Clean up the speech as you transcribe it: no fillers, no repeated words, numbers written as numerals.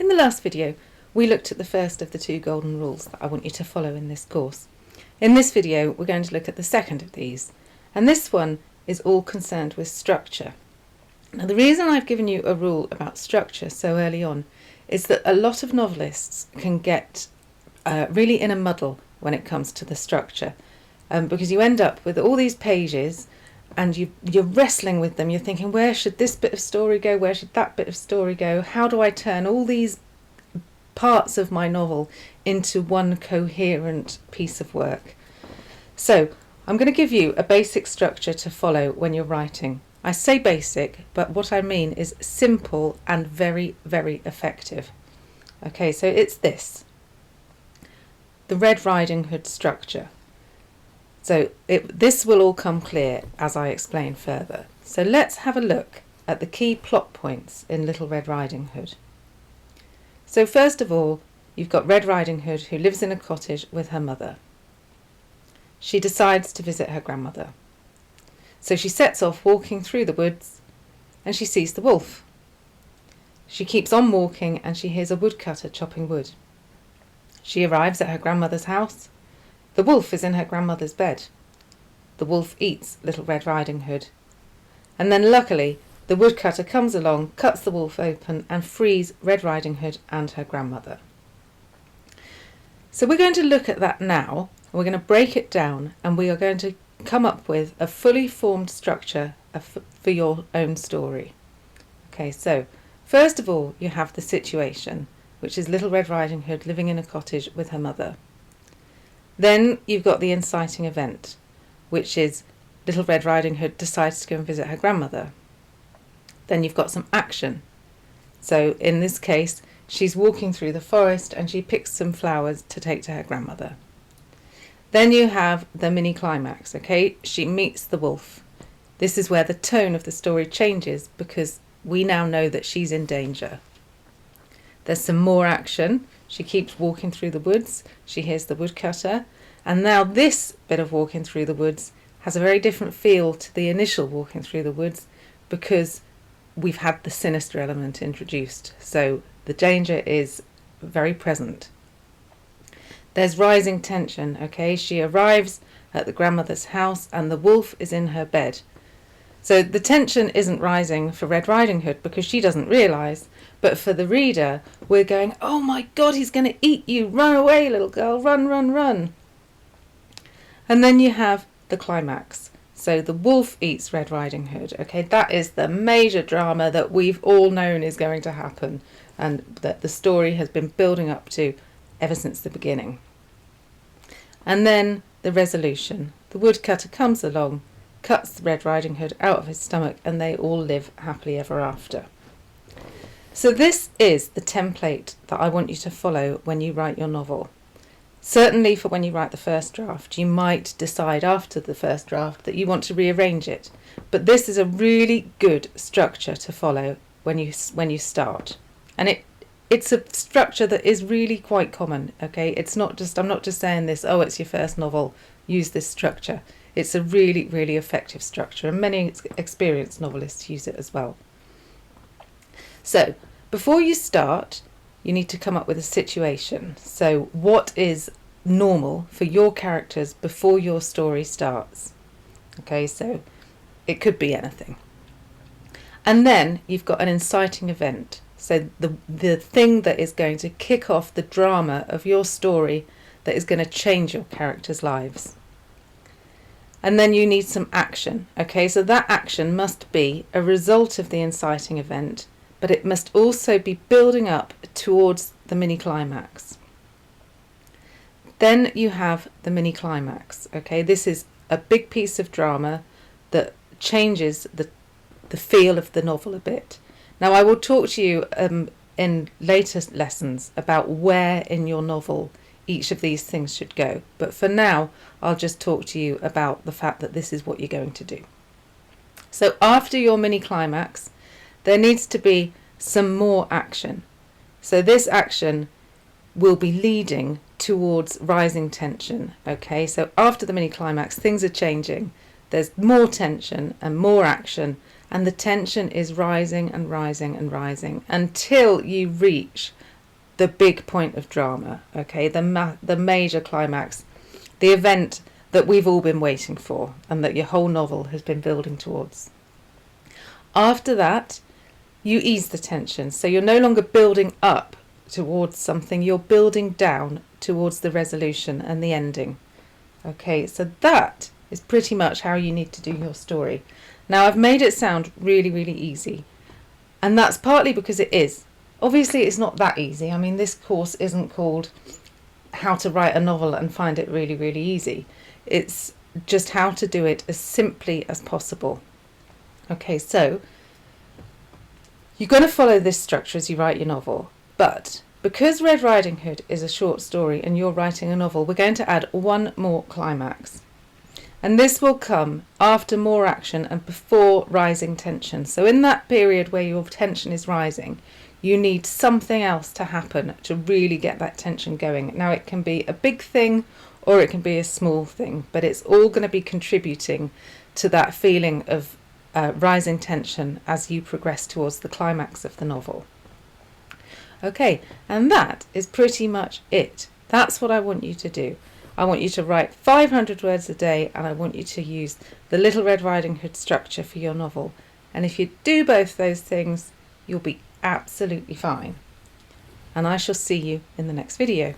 In the last video, we looked at the first of the 2 golden rules that I want you to follow in this course. In this video, we're going to look at the second of these, and this one is all concerned with structure. Now, the reason I've given you a rule about structure so early on is that a lot of novelists can get really in a muddle when it comes to the structure, because you end up with all these pages and you're wrestling with them. You're thinking, where should this bit of story go? Where should that bit of story go? How do I turn all these parts of my novel into one coherent piece of work? So I'm going to give you a basic structure to follow when you're writing. I say basic, but what I mean is simple and very, very effective. Okay, so it's this. The Red Riding Hood structure. So this will all come clear as I explain further. So let's have a look at the key plot points in Little Red Riding Hood. So first of all, you've got Red Riding Hood who lives in a cottage with her mother. She decides to visit her grandmother. So she sets off walking through the woods and she sees the wolf. She keeps on walking and she hears a woodcutter chopping wood. She arrives at her grandmother's house. The wolf is in her grandmother's bed. The wolf eats Little Red Riding Hood. And then luckily, the woodcutter comes along, cuts the wolf open and frees Red Riding Hood and her grandmother. So we're going to look at that now. We're going to break it down and we are going to come up with a fully formed structure for your own story. Okay, so first of all, you have the situation, which is Little Red Riding Hood living in a cottage with her mother. Then you've got the inciting event, which is Little Red Riding Hood decides to go and visit her grandmother. Then you've got some action. So in this case, she's walking through the forest and she picks some flowers to take to her grandmother. Then you have the mini climax, okay? She meets the wolf. This is where the tone of the story changes because we now know that she's in danger. There's some more action. She keeps walking through the woods. She hears the woodcutter. And now this bit of walking through the woods has a very different feel to the initial walking through the woods because we've had the sinister element introduced. So the danger is very present. There's rising tension, okay? She arrives at the grandmother's house and the wolf is in her bed. So the tension isn't rising for Red Riding Hood because she doesn't realise, but for the reader, we're going, oh my God, he's going to eat you. Run away, little girl. Run, run, run. And then you have the climax. So the wolf eats Red Riding Hood. Okay, that is the major drama that we've all known is going to happen and that the story has been building up to ever since the beginning. And then the resolution. The woodcutter comes along, cuts Red Riding Hood out of his stomach, and they all live happily ever after. So this is the template that I want you to follow when you write your novel. Certainly for when you write the first draft, you might decide after the first draft that you want to rearrange it. But this is a really good structure to follow when you start. And it's a structure that is really quite common, okay? It's not just, I'm not just saying this, oh, it's your first novel, use this structure. It's a really, really effective structure, and many experienced novelists use it as well. So, before you start, you need to come up with a situation. So, what is normal for your characters before your story starts? Okay, so it could be anything. And then you've got an inciting event. So the thing that is going to kick off the drama of your story that is going to change your characters' lives. And then you need some action. Okay, so that action must be a result of the inciting event, but it must also be building up towards the mini climax. Then you have the mini climax. Okay, this is a big piece of drama that changes the feel of the novel a bit. Now, I will talk to you in later lessons about where in your novel each of these things should go. But for now, I'll just talk to you about the fact that this is what you're going to do. So after your mini climax, there needs to be some more action. So this action will be leading towards rising tension. Okay, so after the mini climax, things are changing. There's more tension and more action, and the tension is rising and rising and rising until you reach the big point of drama, okay, the major climax, the event that we've all been waiting for and that your whole novel has been building towards. After that, you ease the tension. So you're no longer building up towards something, you're building down towards the resolution and the ending. Okay, so that is pretty much how you need to do your story. Now, I've made it sound really, really easy, and that's partly because it is. Obviously, it's not that easy. I mean, this course isn't called How to Write a Novel and Find It Really, Really Easy. It's just how to do it as simply as possible. Okay, so you're going to follow this structure as you write your novel, but because Red Riding Hood is a short story and you're writing a novel, we're going to add one more climax. And this will come after more action and before rising tension. So in that period where your tension is rising, you need something else to happen to really get that tension going. Now, it can be a big thing or it can be a small thing, but it's all going to be contributing to that feeling of rising tension as you progress towards the climax of the novel. Okay, and that is pretty much it. That's what I want you to do. I want you to write 500 words a day, and I want you to use the Little Red Riding Hood structure for your novel. And if you do both those things, you'll be absolutely fine. And I shall see you in the next video.